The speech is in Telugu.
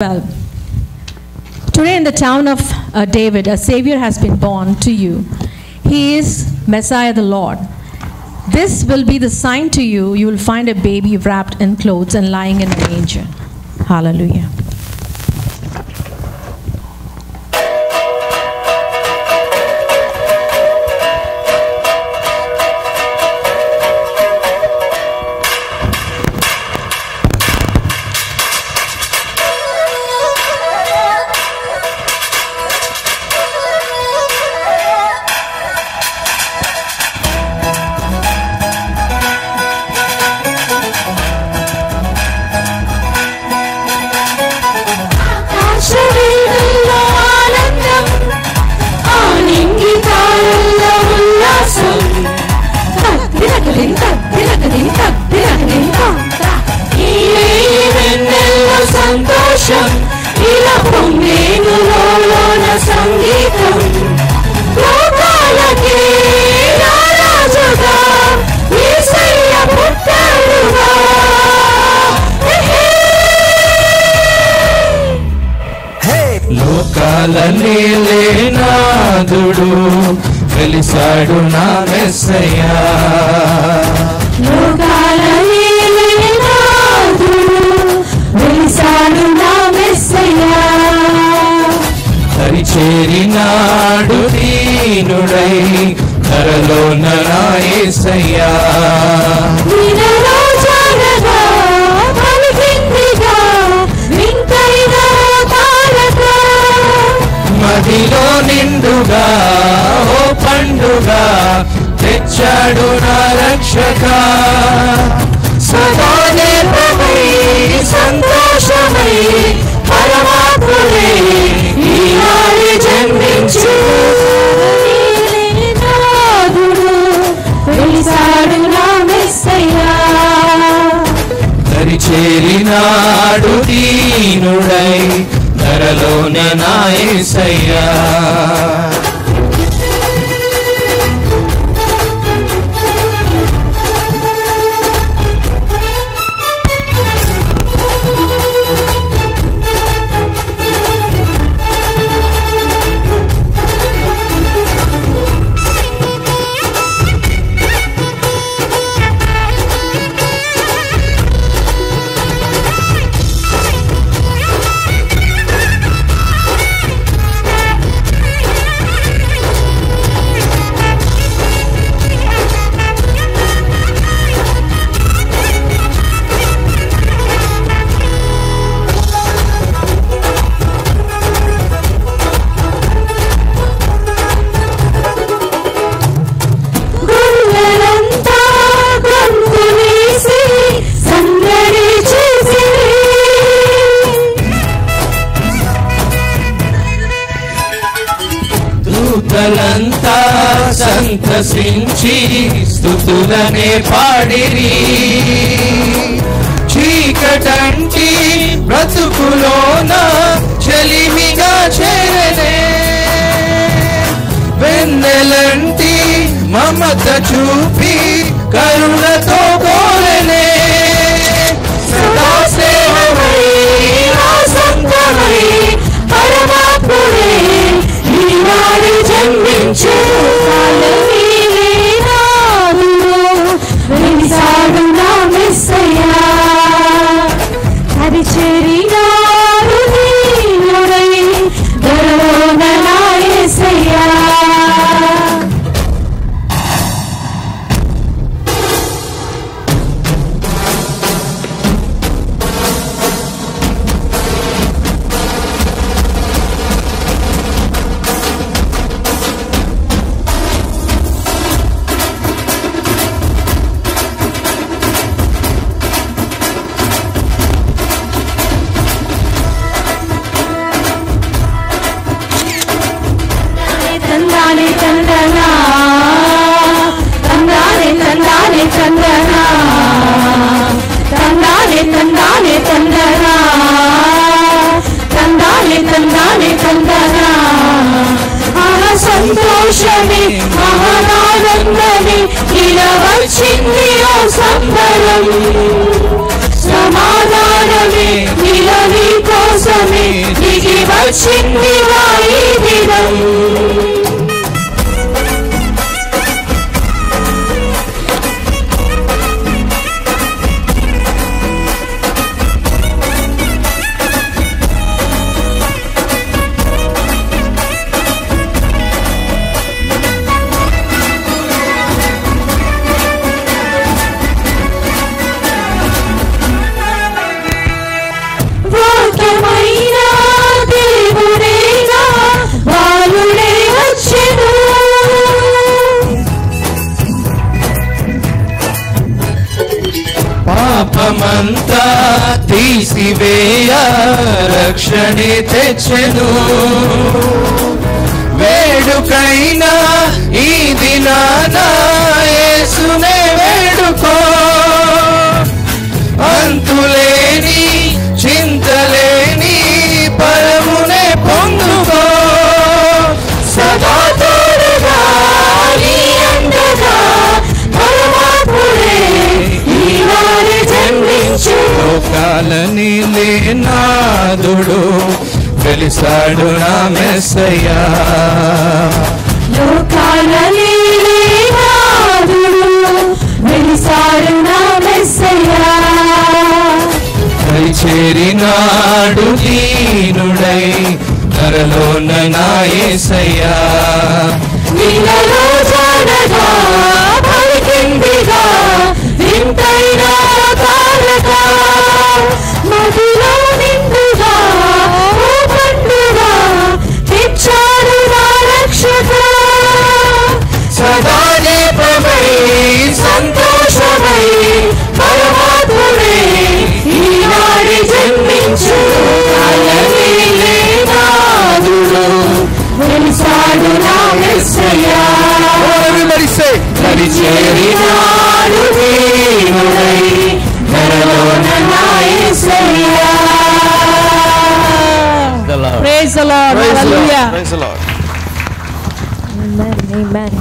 Well, today in the town of David, a Savior has been born to you. He is Messiah the Lord. This will be the sign to you. You will find a baby wrapped in clothes and lying in a manger. Hallelujah. లోకాలనేలేనాదుడు వెలిసాడు నా మెస్సయ్యా లోకాలనేలేనాదుడు వెలిసాడు నా మెస్సయ్యా హరిచేరినాడు దీనుడై ధరలోన నా యేసయ్యా మదిలో నిండుగా ఓ పండుగా తెచ్చాడు నా రక్షక సదా నిర్మమై సంతోషమై పరమాత్ముడే ఈనాడు జన్మించు వెలిసాడు నా మెస్సయ్యా దరిచేరినాడు దీనుడై ధరలోన నా యేసయ్యా దూతలంతా సంతసించి స్తుతులనే పాడిరి చీకటంటి బ్రతుకులోన చెలిమిగా చేరనే వెన్నెలంటి మమత చూపి కరుణతో కోరనే సదా సేవమై ఆసంతమై పరమాత్ముడే ఈనాడు జన్మించు వెలిసాడు నా మెస్సయ్యా హరిచేరినాడు దీనుడై ధరలోన నా యేసయ్యా వచ్చిందిగా ఈ దినం. వాక్యమైన దేవుడేగా బాలుడే వచ్చెను. పాపమంతా తీసివేయ రక్షణే తెచ్చెను. వేడుకైనా ఈ దినాన యేసునే వేడుకో. అంతులేని చింతలేని పరమునే పొందుకో. సదా తోడుగా నీ అండగా పరమాత్ముడే ఈనాడు జన్మించు. లోకాలని లేనాదుడు వెలిసాడు నా మెస్సయ్యా. లోకాలని లేనాదుడు వెలిసాడు నా మెస్సయ్యా. చేరినాడు దీనుడై ధరలోన నా యేసయ్యా. నీలలో జాడగా పలికిందిగా వింతైన కారక. మదిలో నిండుగా ఓ పండుగా తెచ్చాడు నా రక్షక. సదా దీపమై సంతోషమై పరమాత్ముడే ఈనాడు జన్మించు. కాలనీ లేనాదుడు వెలిసాడు నా మెస్సయ్యా. చేరినాడు దీనుడై ధరలోన నా యేసయ్యా. Praise the Lord. Hallelujah. Praise the Lord. Amen. Amen.